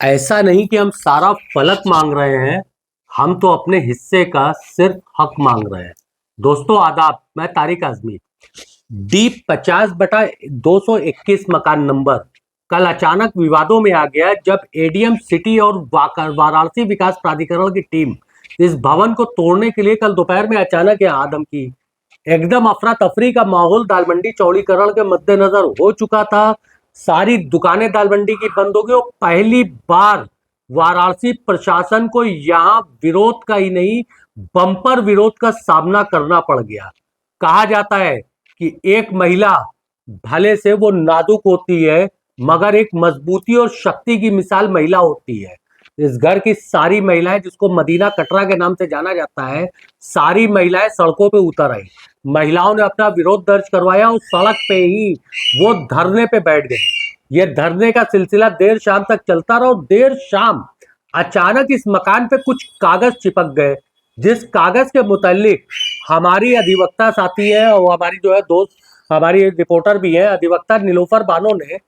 ऐसा नहीं कि हम सारा फलक मांग रहे हैं, हम तो अपने हिस्से का सिर्फ हक मांग रहे हैं। दोस्तों आदाब, मैं तारिक आजमी। डी 50/221 मकान नंबर कल अचानक विवादों में आ गया जब एडीएम सिटी और वाराणसी विकास प्राधिकरण की टीम इस भवन को तोड़ने के लिए कल दोपहर में अचानक यहाँ आदम की। एकदम अफरा तफरी का माहौल दाल मंडी चौड़ीकरण के मद्देनजर हो चुका था। सारी दुकानें दाल मंडी की बंद हो गई और पहली बार वाराणसी प्रशासन को यहाँ विरोध का ही नहीं, बम्पर विरोध का सामना करना पड़ गया। कहा जाता है कि एक महिला भले से वो नाजुक होती है, मगर एक मजबूती और शक्ति की मिसाल महिला होती है। इस घर की सारी महिलाएं, जिसको मदीना कटरा के नाम से जाना जाता है, सारी महिलाएं सड़कों पे उतर आई। महिलाओं ने अपना विरोध दर्ज करवाया और सड़क पे ही वो धरने पे बैठ गए। ये धरने का सिलसिला देर शाम तक चलता रहा और देर शाम अचानक इस मकान पे कुछ कागज चिपक गए, जिस कागज के मुतालिक हमारी अधिवक्ता साथी है और हमारी जो है दोस्त, हमारी रिपोर्टर भी है, अधिवक्ता नीलोफर बानो ने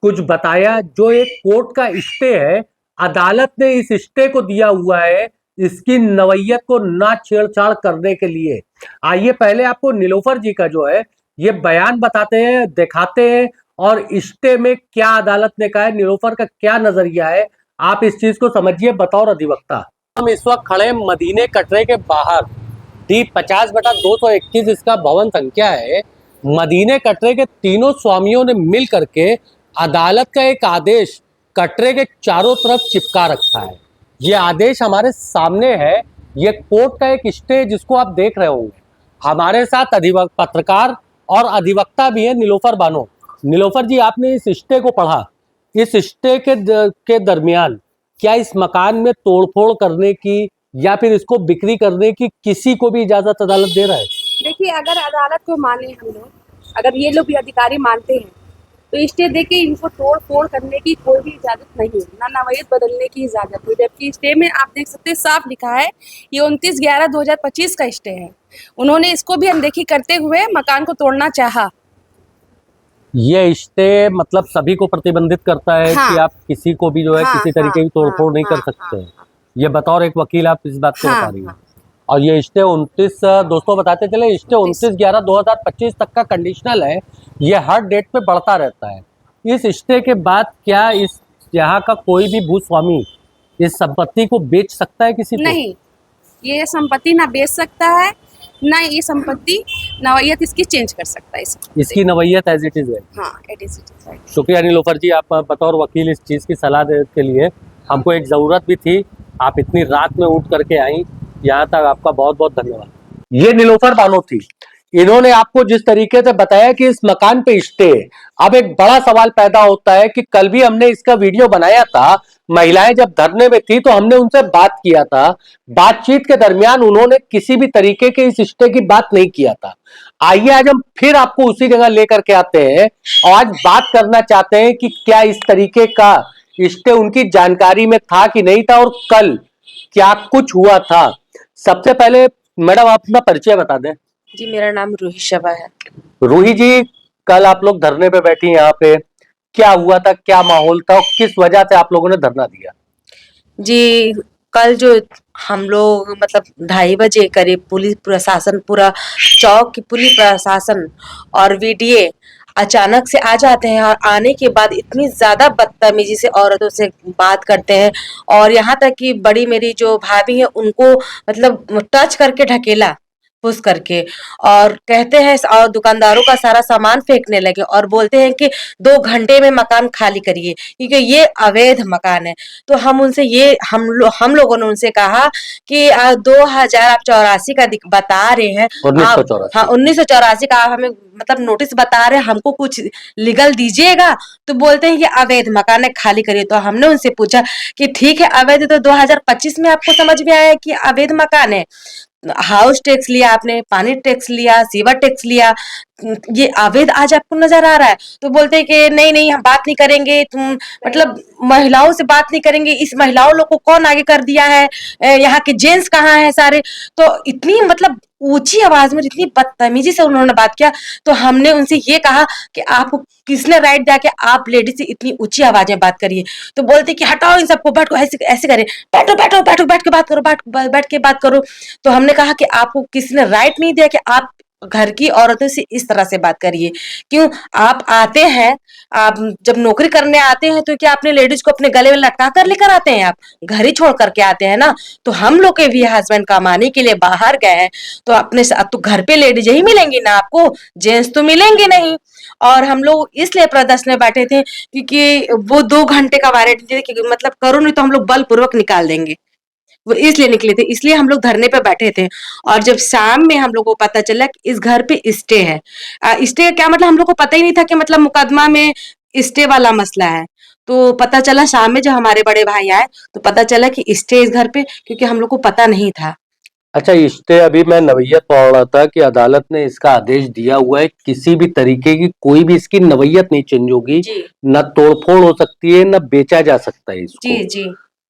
कुछ बताया। जो एक कोर्ट का स्टे है, अदालत ने इस स्टे को दिया हुआ है इसकी नवैयत को ना छेड़छाड़ करने के लिए। आइए पहले आपको नीलोफर जी का जो है ये बयान बताते हैं, दिखाते हैं और स्टे में क्या अदालत ने कहा है, नीलोफर का क्या नजरिया है, आप इस चीज को समझिए बतौर अधिवक्ता। हम इस वक्त खड़े मदीने कटरे के बाहर। डी 50/221 इसका भवन संख्या है। मदीने कटरे के तीनों स्वामियों ने मिल करके अदालत का एक आदेश कटरे के चारों तरफ चिपका रखा है। ये आदेश हमारे सामने है। ये कोर्ट का एक स्टे जिसको आप देख रहे होंगे। हमारे साथ पत्रकार और अधिवक्ता भी है नीलोफर बानो। नीलोफर जी, आपने इस स्टे को पढ़ा। इस स्टे के दरमियान क्या इस मकान में तोड़फोड़ करने की या फिर इसको बिक्री करने की किसी को भी इजाजत अदालत दे रहा है? देखिए, अगर अदालत को माने हम लोग, अगर ये लोग भी अधिकारी मानते हैं तो स्टे दे के इनको तोड़ फोड़ करने की कोई भी इजाजत नहीं है, ना नवैयत बदलने की इजाजत है। जबकि स्टे में आप देख सकते हैं साफ लिखा है ये 29/11/2025 का स्टे है। उन्होंने इसको भी अनदेखी करते हुए मकान को तोड़ना चाहा। ये स्टे मतलब सभी को प्रतिबंधित करता है हाँ, कि आप किसी को भी जो है किसी तरीके की तोड़फोड़ नहीं कर सकते हैं। ये बतौर एक वकील आप इस बात को बता रही हैं। और ये स्टे 29, दोस्तों बताते चले, स्टे 29/11/2025 तक का कंडीशनल है। ये हर डेट पे बढ़ता रहता है। इस स्टे के बाद क्या इस यहाँ का कोई भी भूस्वामी इस संपत्ति को बेच सकता है किसी को? नहीं, ये संपत्ति ना बेच सकता है, ना ये संपत्ति नवैयत इसकी चेंज कर सकता है। इसकी नवैयत एज इट इज है। हाँ, इट इज राइट। शुक्रिया नीलोफर जी, आप बतौर वकील इस चीज़ की सलाह देने के लिए। हमको एक ज़रूरत भी थी, आप इतनी रात में उठ करके आई, यहाँ तक आपका बहुत बहुत धन्यवाद। ये नीलोफर बानो थी। इन्होंने आपको जिस तरीके से बताया कि इस मकान पे स्टे। अब एक बड़ा सवाल पैदा होता है कि कल भी हमने इसका वीडियो बनाया था। महिलाएं जब धरने में थी तो हमने उनसे बात किया था। बातचीत के दरमियान उन्होंने किसी भी तरीके के इस स्टे की बात नहीं किया था। आइए आज हम फिर आपको उसी जगह लेकर के आते हैं और आज बात करना चाहते हैं कि क्या इस तरीके का स्टे उनकी जानकारी में था कि नहीं था और कल क्या कुछ हुआ था। सबसे पहले मैडम आप अपना परिचय बता दें। जी, मेरा नाम रूही शबा है। रूही जी, कल आप लोग धरने पे बैठी यहाँ पे, क्या हुआ था, क्या माहौल था और किस वजह से आप लोगों ने धरना दिया? जी, कल जो हम लोग मतलब 2:30 बजे करीब पुलिस प्रशासन, पूरा चौक की पुलिस प्रशासन और वीडीए अचानक से आ जाते हैं और आने के बाद इतनी ज्यादा बदतमीजी से औरतों से बात करते हैं और यहाँ तक कि बड़ी मेरी जो भाभी है उनको मतलब टच करके ढकेला पुश करके और कहते हैं और दुकानदारों का सारा सामान फेंकने लगे और बोलते हैं कि 2 घंटे में मकान खाली करिए क्योंकि ये अवैध मकान है। तो हम उनसे ये हम लोगों ने उनसे कहा कि 2084 का बता रहे हैं आप, हाँ 1984 का आप हमें मतलब नोटिस बता रहे हैं, हमको कुछ लीगल दीजिएगा। तो बोलते हैं ये अवैध मकान है, खाली करिए। तो हमने उनसे पूछा कि ठीक है अवैध, तो 2025 में आपको समझ में आया कि अवैध मकान है? हाउस टैक्स लिया आपने, पानी टैक्स लिया, सीवर टैक्स लिया, ये अवैध आज आपको नजर आ रहा है, तो बोलते हैं कि नहीं नहीं हम बात नहीं करेंगे, तुम मतलब महिलाओं से बात नहीं करेंगे, इस महिलाओं लोग को कौन आगे कर दिया है, यहाँ के जेंट्स कहाँ हैं सारे। तो इतनी मतलब ऊंची आवाज में इतनी बदतमीजी से उन्होंने बात किया। तो हमने उनसे ये कहा कि आपको किसने राइट दिया कि आप लेडीज से इतनी ऊंची आवाज में बात करिए। तो बोलते कि हटाओ इन सबको, बैठो, ऐसे ऐसे करें, बैठो बैठो बैठो, बैठ के बात करो, बैठ के बात करो। तो हमने कहा कि आपको किसने राइट नहीं दिया कि आप घर की औरतों से इस तरह से बात करिए। क्यों आप आते हैं, आप जब नौकरी करने आते हैं तो क्या अपने लेडीज को अपने गले में लटका कर लेकर आते हैं, आप घर ही छोड़ करके आते हैं ना। तो हम लोग के भी हस्बैंड कमाने के लिए बाहर गए हैं, तो अपने साथ तो घर पे लेडीज ही मिलेंगी ना आपको, जेंट्स तो मिलेंगे नहीं। और हम लोग इसलिए प्रदर्शन में बैठे थे क्योंकि वो 2 घंटे का वारंट थे कि मतलब करो नहीं तो हम लोग बलपूर्वक निकाल देंगे, वो इसलिए निकले थे, इसलिए हम लोग धरने पे बैठे थे। और जब शाम में हम लोग को पता चला कि इस घर पे स्टे है, स्टे क्या मतलब हम लोग को पता ही नहीं था कि मतलब मुकदमा में स्टे वाला मसला है। तो पता चला शाम में जब हमारे बड़े भाई आए तो पता चला कि स्टे इस घर पे, क्योंकि हम लोग को पता नहीं था। अच्छा, स्टे अभी मैं नवैयत पढ़ रहा था कि अदालत ने इसका आदेश दिया हुआ है, किसी भी तरीके की कोई भी इसकी नवैयत नहीं चेंज होगी, जी न तोड़फोड़ हो सकती है, न बेचा जा सकता है इसको। जी जी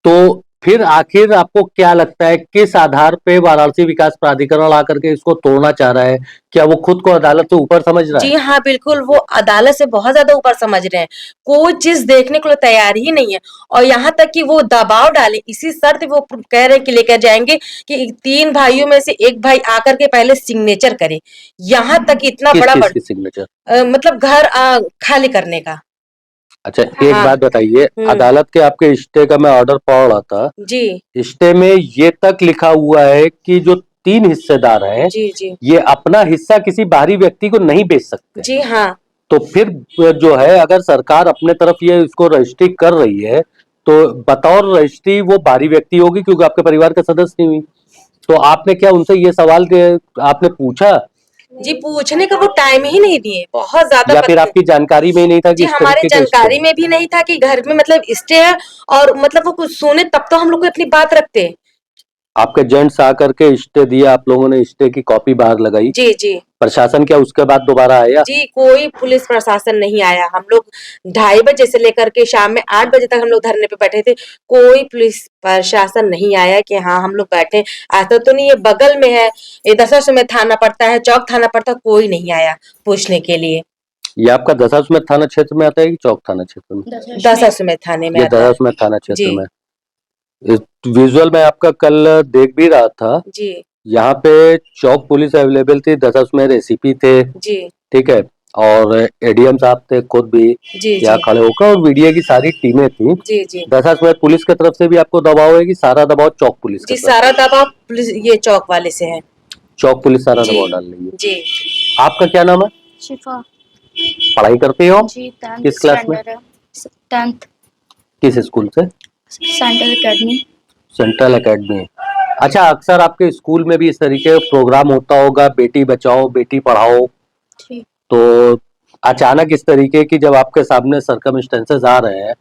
तो फिर आखिर आपको क्या लगता है, किस आधार पे वाराणसी विकास प्राधिकरण आकर के इसको तोड़ना चाह रहा है? क्या वो खुद को अदालत से ऊपर समझ रहा जी है? हाँ, बिल्कुल वो अदालत से बहुत ज्यादा ऊपर समझ रहे हैं, कोई चीज देखने को तैयार ही नहीं है। और यहाँ तक कि वो दबाव डाले, इसी शर्त वो कह रहे हैं कि लेकर जाएंगे कि 3 भाइयों में से एक भाई आकर के पहले सिग्नेचर करे। यहाँ तक इतना किस बड़ा चीज की सिग्नेचर? मतलब घर खाली करने का। अच्छा, एक हाँ। बात बताइए, अदालत के आपके स्टे का मैं ऑर्डर पढ़ रहा था, जी स्टे में ये तक लिखा हुआ है कि जो 3 हिस्सेदार हैं, जी जी ये अपना हिस्सा किसी बाहरी व्यक्ति को नहीं बेच सकते। जी हाँ तो फिर जो है, अगर सरकार अपने तरफ ये इसको रजिस्ट्री कर रही है, तो बतौर रजिस्ट्री वो बाहरी व्यक्ति होगी, क्योंकि आपके परिवार का सदस्य नहीं हुई। तो आपने क्या उनसे ये सवाल आपने पूछा, जी, पूछने का वो टाइम ही नहीं दिए, बहुत ज्यादा या फिर आपकी जानकारी में ही नहीं था कि जी इस हमारे तरीके का स्टे जानकारी है? में भी नहीं था कि घर में मतलब स्टे है। और मतलब वो कुछ सुने तब तो हम लोग को अपनी बात रखते। आपके जेंट्स आकर के स्टे दिया, आप लोगों ने स्टे की कॉपी बाहर लगाई, जी जी प्रशासन क्या उसके बाद दोबारा आया? जी, कोई पुलिस प्रशासन नहीं आया। हम लोग 2:30 से लेकर के शाम में 8 बजे तक हम लोग धरने पे बैठे थे, कोई पुलिस प्रशासन नहीं आया कि हाँ हम लोग बैठे। ऐसा तो नहीं है, बगल में है, ये दशाश्वमेध थाना पड़ता है, चौक थाना पड़ता है, कोई नहीं आया पूछने के लिए। ये आपका दशाश्वमेध थाना क्षेत्र में आता है कि चौक थाना क्षेत्र में? दशाश्वमेध थाने में ये आता है। दशाश्वमेध थाना क्षेत्र जी में। इस विजुअल में आपका कल देख भी रहा था, जी यहाँ पे चौक पुलिस अवेलेबल थी, दशाश्वमेध एसीपी थे, जी ठीक है, और एडीएम साहब थे खुद भी जी यहाँ जी खड़े होकर, और मीडिया की सारी टीमें थी। जी जी दशाश्वमेध पुलिस की तरफ से भी आपको दबाव है कि सारा दबाव चौक पुलिस की जी, तरफ? सारा दबाव पुलिस ये चौक वाले से है। चौक पुलिस सारा जी दबाव डाल रही है। जी आपका क्या नाम है? शिफा। पढ़ाई करते हो? जी 10th किस क्लास में? स्टैंडर्ड है। 10th किस स्कूल से? Central academy. Central academy. अच्छा, अक्सर आपके स्कूल में भी इस तरीके का प्रोग्राम होता होगा, बेटी बचाओ बेटी पढ़ाओ, जी तो अचानक इस तरीके की जब आपके सामने सर्कमस्टेंसेस आ रहे हैं,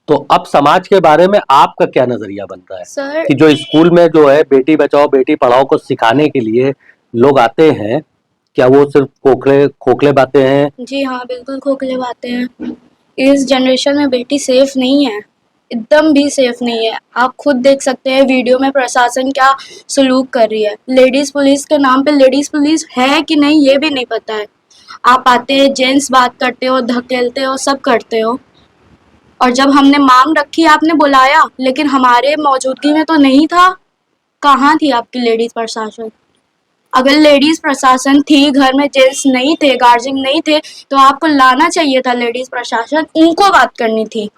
तो अब समाज के बारे में आपका क्या नजरिया बन रहा है सर, कि जो स्कूल में जो है बेटी बचाओ बेटी पढ़ाओ को सिखाने के लिए लोग आते हैं, क्या वो सिर्फ खोखले खोखले बातें हैं? जी हाँ, बिल्कुल खोखले बातें हैं। इस जनरेशन में बेटी सेफ नहीं है, एकदम भी सेफ नहीं है। आप खुद देख सकते हैं वीडियो में प्रशासन क्या सलूक कर रही है। लेडीज पुलिस के नाम पे लेडीज पुलिस है कि नहीं ये भी नहीं पता है। आप आते हैं, जेंट्स बात करते हो, धकेलते हो, सब करते हो। और जब हमने मांग रखी, आपने बुलाया, लेकिन हमारे मौजूदगी में तो नहीं था। कहाँ थी आपकी लेडीज प्रशासन? अगर लेडीज प्रशासन थी, घर में जेंट्स नहीं थे, गार्जियन नहीं थे, तो आपको लाना चाहिए था लेडीज प्रशासन, उनको बात करनी थी,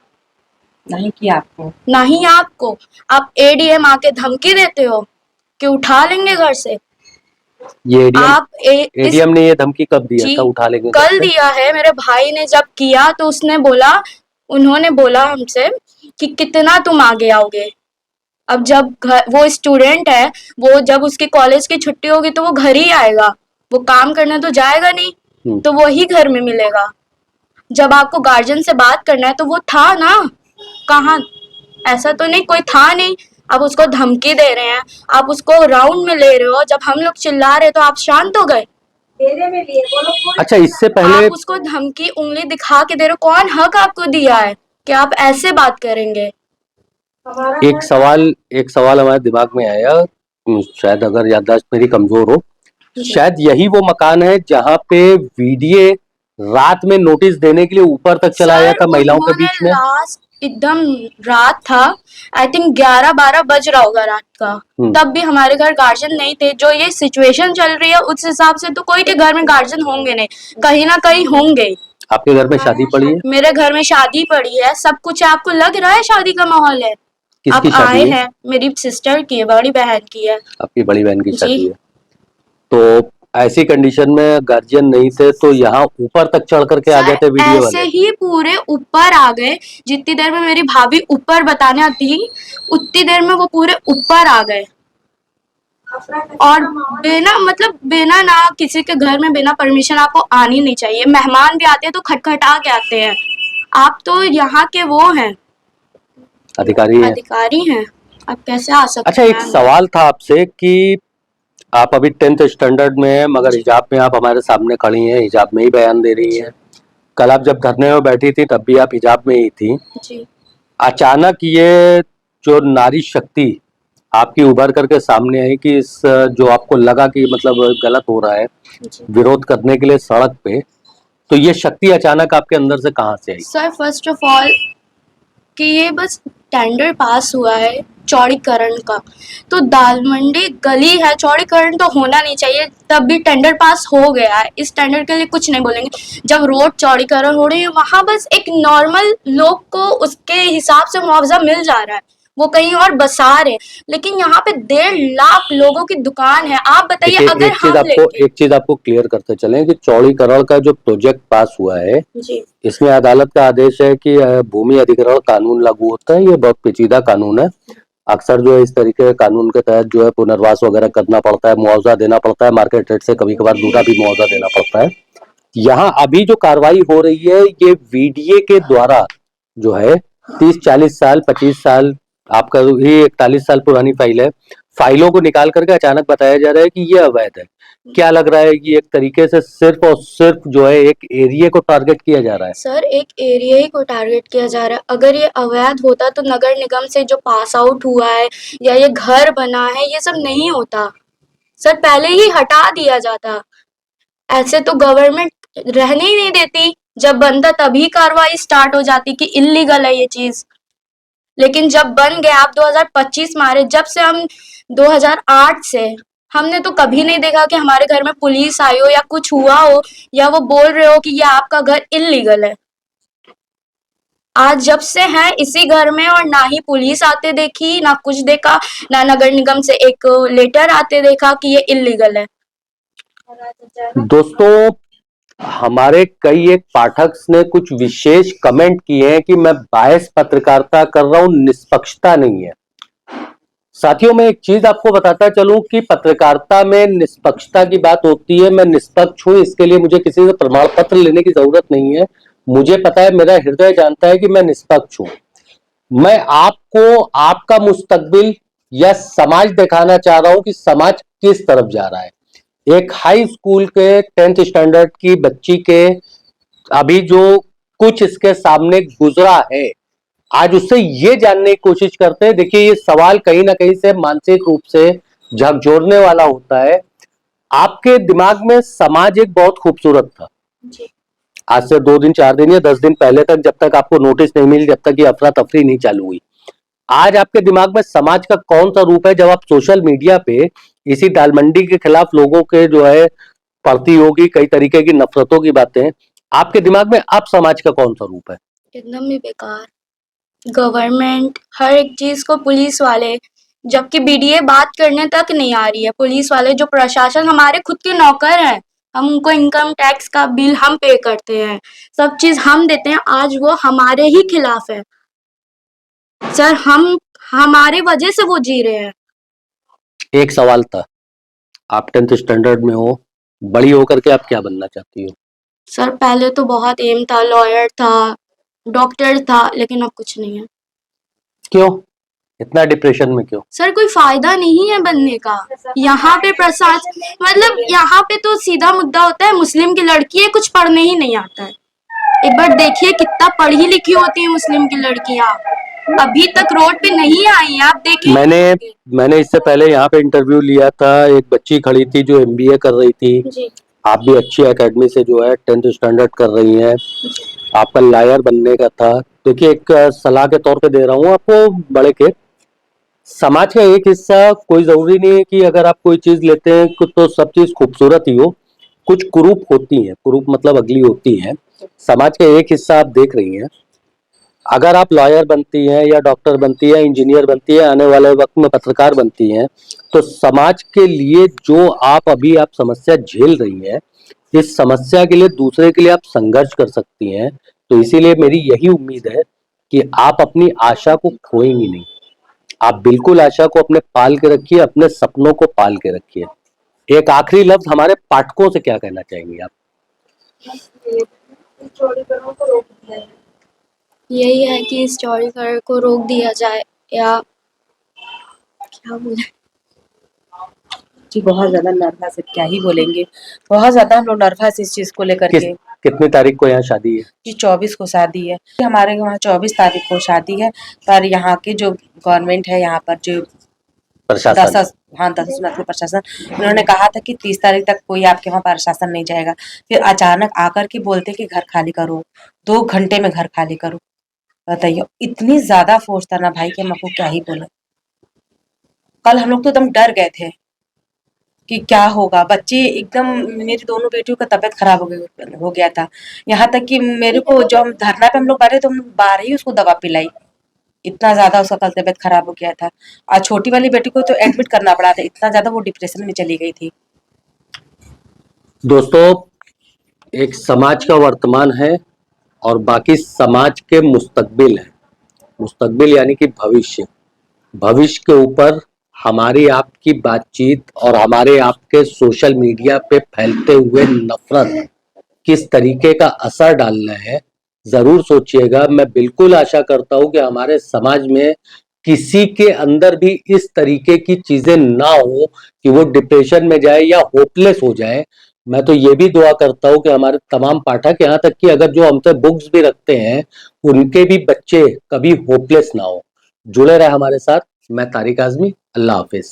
नहीं किया आपको। ना ही आपको। आप एडीएम आके धमकी देते हो कि उठा लेंगे घर से। ये एडीएम आप इस एडीएम ने ये धमकी कब दिया जी था, उठा लेंगे कल घर से? दिया है। मेरे भाई ने जब किया तो उन्होंने बोला हमसे कि कितना तुम आगे आओगे। अब जब वो स्टूडेंट है, वो जब उसकी कॉलेज की छुट्टी होगी तो वो घर ही आएगा, वो काम करने तो जाएगा नहीं, तो वो ही घर में मिलेगा। जब आपको गार्जियन से बात करना है तो वो था ना, कहाँ? ऐसा तो नहीं कोई था नहीं। आप उसको धमकी दे रहे हैं, आप उसको राउंड में ले रहे हो। जब हम लोग चिल्ला रहे तो आप शांत हो गए। अच्छा, इससे पहले आप उसको धमकी उंगली दिखा के दे रहे हो, कौन हक आपको दिया है कि आप ऐसे बात करेंगे? एक सवाल हमारे दिमाग में आया, शायद अगर याददाश्त मेरी कमजोर हो, शायद यही वो मकान है जहाँ पे वीडीए रात में नोटिस देने के लिए ऊपर तक चला आया था महिलाओं के उन्होंने बीच में। लास्ट एकदम रात था, आई थिंक 11-12 बज रहा होगा रात का, तब भी हमारे घर गार्जियन नहीं थे। जो ये सिचुएशन चल रही है उस हिसाब से तो कोई के घर में गार्जियन होंगे नहीं, कहीं ना कहीं होंगे। आपके घर में शादी पड़ी है? मेरे घर में शादी पड़ी है, सब कुछ है, आपको लग रहा है शादी का माहौल है? किसकी आप शादी आए है? हैं, मेरी सिस्टर की है, बड़ी बहन की है। आपकी बड़ी बहन की जी। शादी है। तो ऐसी कंडीशन में गार्जियन नहीं थे तो यहाँ ऊपर तक चढ़ करके आ गए थे सर वीडियो ऐसे वाले। ही पूरे ऊपर आ गए, जितनी देर में मेरी भाभी ऊपर बताने आती उतनी देर में वो पूरे ऊपर आ गए, और बिना ना किसी के घर में बिना परमिशन आपको आनी नहीं चाहिए। मेहमान भी आते हैं तो खटखटा के आते हैं, आप तो यहाँ के वो हैं, अधिकारी हैं, आप कैसे आ सकते अच्छा, हैं? एक सवाल था आपसे कि आप अभी 10th स्टैंडर्ड में हैं, मगर हिजाब में आप हमारे सामने खड़ी हैं, हिजाब में ही बयान दे रही हैं। कल आप जब धरने में बैठी थी तब भी आप हिजाब में ही थी। जी अचानक ये जो नारी शक्ति आपकी उभर करके सामने आई कि इस जो आपको लगा कि मतलब गलत हो रहा है, जी विरोध करने के लिए सड़क पे, तो ये शक्ति अचानक आपके अंदर से कहाँ से आई? सर, फर्स्ट ऑफ ऑल कि ये बस टेंडर पास हुआ है चौड़ीकरण का, तो दाल मंडी गली है, चौड़ीकरण तो होना नहीं चाहिए, तब भी टेंडर पास हो गया है, इस टेंडर के लिए कुछ नहीं बोलेंगे। जब रोड चौड़ीकरण हो रही है वहां बस एक नॉर्मल लोग को उसके हिसाब से मुआवजा मिल जा रहा है, वो कहीं और बसा रहे, लेकिन यहाँ पे 1.5 लाख लोगों की दुकान है। आप बताइए देखिए, अगर हम लेंगे। एक चीज आपको क्लियर करते चलें कि चौड़ीकरण का जो प्रोजेक्ट पास हुआ है, जी इसमें अदालत का आदेश है कि भूमि अधिग्रहण कानून लागू होता है। ये बहुत पेचीदा कानून है। अक्सर जो है इस तरीके के कानून के तहत जो है पुनर्वास वगैरह करना पड़ता है, मुआवजा देना पड़ता है, मार्केट रेट से कभी कभार दूसरा भी मुआवजा देना पड़ता है। यहाँ अभी जो कार्रवाई हो रही है ये वीडीए के द्वारा जो है 30-40 साल 25 साल, आपका ये 41 साल पुरानी फाइल है, फाइलों को निकाल करके अचानक बताया जा रहा है कि ये अवैध है। क्या लग रहा है कि एक तरीके से सिर्फ और सिर्फ जो है एक एरिया को टारगेट किया जा रहा है? सर, एक एरिया ही को टारगेट किया जा रहा है। अगर ये अवैध होता तो नगर निगम से जो पास आउट हुआ है या ये घर बना है ये सब नहीं होता सर, पहले ही हटा दिया जाता। ऐसे तो गवर्नमेंट रहने ही नहीं देती, जब बनता तभी कार्रवाई स्टार्ट हो जाती कि इलीगल है ये चीज। लेकिन जब बन गया, आप 2025 मारे, जब से हम 2008 से हमने तो कभी नहीं देखा कि हमारे घर में पुलिस आई हो या कुछ हुआ हो या वो बोल रहे हो कि ये आपका घर इलीगल है। आज जब से हैं इसी घर में, और ना ही पुलिस आते देखी, ना कुछ देखा, ना नगर निगम से एक लेटर आते देखा कि ये इलीगल है। दोस्तों, हमारे कई एक पाठक ने कुछ विशेष कमेंट किए हैं कि मैं बायस पत्रकारिता कर रहा हूं, निष्पक्षता नहीं है। साथियों, मैं एक चीज आपको बताता चलूं कि पत्रकारिता में निष्पक्षता की बात होती है। मैं निष्पक्ष हूं, इसके लिए मुझे किसी से प्रमाण पत्र लेने की जरूरत नहीं है। मुझे पता है, मेरा हृदय जानता है कि मैं निष्पक्ष हूं। मैं आपको आपका मुस्तकबिल या समाज दिखाना चाह रहा हूं कि समाज किस तरफ जा रहा है। एक हाई स्कूल के 10th स्टैंडर्ड की बच्ची के अभी जो कुछ इसके सामने गुजरा है, आज उससे ये जानने की कोशिश करते हैं। देखिए, ये सवाल कहीं ना कहीं से मानसिक रूप से झकझोरने वाला होता है। आपके दिमाग में समाज एक बहुत खूबसूरत था। आज से 2 दिन 4 दिन या 10 दिन पहले तक, जब तक आपको नोटिस नहीं मिली, जब तक ये अफरा तफरी नहीं चालू हुई, आज आपके दिमाग में समाज का कौन सा रूप है? जब आप सोशल मीडिया पे इसी दाल मंडी के खिलाफ लोगों के जो है पड़ती होगी कई तरीके की नफरतों की बातें, आपके दिमाग में अब समाज का कौन सा रूप है? एकदम ही बेकार। गवर्नमेंट हर एक चीज को, पुलिस वाले, जबकि बीडीए बात करने तक नहीं आ रही है। पुलिस वाले, जो प्रशासन, हमारे खुद के नौकर हैं, हम उनको इनकम टैक्स का बिल हम पे करते हैं, सब चीज हम देते हैं, आज वो हमारे ही खिलाफ है सर। हमारे वजह से वो जी रहे हैं। एक सवाल था, आप 10th स्टैंडर्ड में हो, बड़ी होकर के आप क्या बनना चाहती हो? सर, पहले तो बहुत एम था, लॉयर था, डॉक्टर था, लेकिन अब कुछ नहीं है। क्यों? इतना डिप्रेशन में क्यों? सर कोई फायदा नहीं है बनने का। यहाँ पे प्रशासन मतलब यहाँ पे तो सीधा मुद्दा होता है, मुस्लिम की लड़की है, कुछ पढ़ने ही नहीं आता है। एक बार देखिए कितना पढ़ी लिखी होती है मुस्लिम की लड़कियां, अभी तक रोड पे नहीं आई है। आप देखिए मैंने इससे पहले यहाँ पे इंटरव्यू लिया था, एक बच्ची खड़ी थी जो MBA कर रही थी। जी आप भी अच्छी एकेडमी से जो है 10th स्टैंडर्ड कर रही हैं, आपका लॉयर बनने का था। देखिए, एक सलाह के तौर पे दे रहा हूँ आपको, बड़े के समाज का एक हिस्सा, कोई जरूरी नहीं है कि अगर आप कोई चीज लेते हैं तो सब चीज खूबसूरत ही हो। कुछ कुरूप होती हैं, कुरूप मतलब अगली होती हैं। समाज का एक हिस्सा आप देख रही हैं। अगर आप लॉयर बनती हैं या डॉक्टर बनती है, इंजीनियर बनती है, आने वाले वक्त में पत्रकार बनती हैं, तो समाज के लिए जो आप समस्या झेल रही हैं, इस समस्या के लिए दूसरे के लिए आप संघर्ष कर सकती हैं। तो इसीलिए मेरी यही उम्मीद है कि आप अपनी आशा को खोएंगी नहीं। आप बिल्कुल आशा को अपने पाल के रखिए, अपने सपनों को पाल के रखिए। एक आखिरी लफ्ज हमारे पाठकों से क्या कहना चाहेंगे आप? यही है कि इस चौड़ीकरण को रोक दिया जाए, या क्या बोले। जी बहुत ज्यादा नर्वस है, क्या ही बोलेंगे। बहुत ज्यादा हम लोग नर्वस इस चीज को लेकर के। कितनी तारीख को यहाँ शादी है? जी 24 को शादी है हमारे वहाँ, 24 तारीख को शादी है। पर यहाँ के जो गवर्नमेंट है, यहाँ पर जो प्रशासन, दस मतलब प्रशासन, उन्होंने कहा था कि 30 तारीख तक कोई आपके वहाँ प्रशासन नहीं जाएगा। फिर अचानक आकर के बोलते कि घर खाली करो, 2 घंटे में घर खाली करो। बताइए, इतनी ज्यादा फोर्स था ना भाई कि हम आपको क्या ही बोले। कल हम लोग तो एकदम डर गए थे कि क्या होगा। बच्चे एकदम, मेरी दोनों बेटियों का तबीयत खराब हो गया था। यहाँ तक कि मेरे को, जो हम धरना पे हम लोग बैठे तो हम बाहर ही उसको दवा पिलाई, इतना ज्यादा उसका कल तबीयत खराब हो गया था। और छोटी वाली बेटी को तो एडमिट करना पड़ा था, इतना ज्यादा वो डिप्रेशन में चली गई थी। दोस्तों, एक समाज का वर्तमान है और बाकी समाज के मुस्तकबिल है। मुस्तकबिल यानी कि भविष्य। भविष्य के ऊपर हमारी आपकी बातचीत और हमारे आपके सोशल मीडिया पे फैलते हुए नफरत किस तरीके का असर डालना है, जरूर सोचिएगा। मैं बिल्कुल आशा करता हूं कि हमारे समाज में किसी के अंदर भी इस तरीके की चीजें ना हो कि वो डिप्रेशन में जाए या होपलेस हो जाए। मैं तो ये भी दुआ करता हूं कि हमारे तमाम पाठक, यहाँ तक कि अगर जो हमसे बुक्स भी रखते हैं, उनके भी बच्चे कभी होपलेस ना हो। जुड़े रहे हमारे साथ। मैं तारिक आजमी। अल्लाह हाफिज।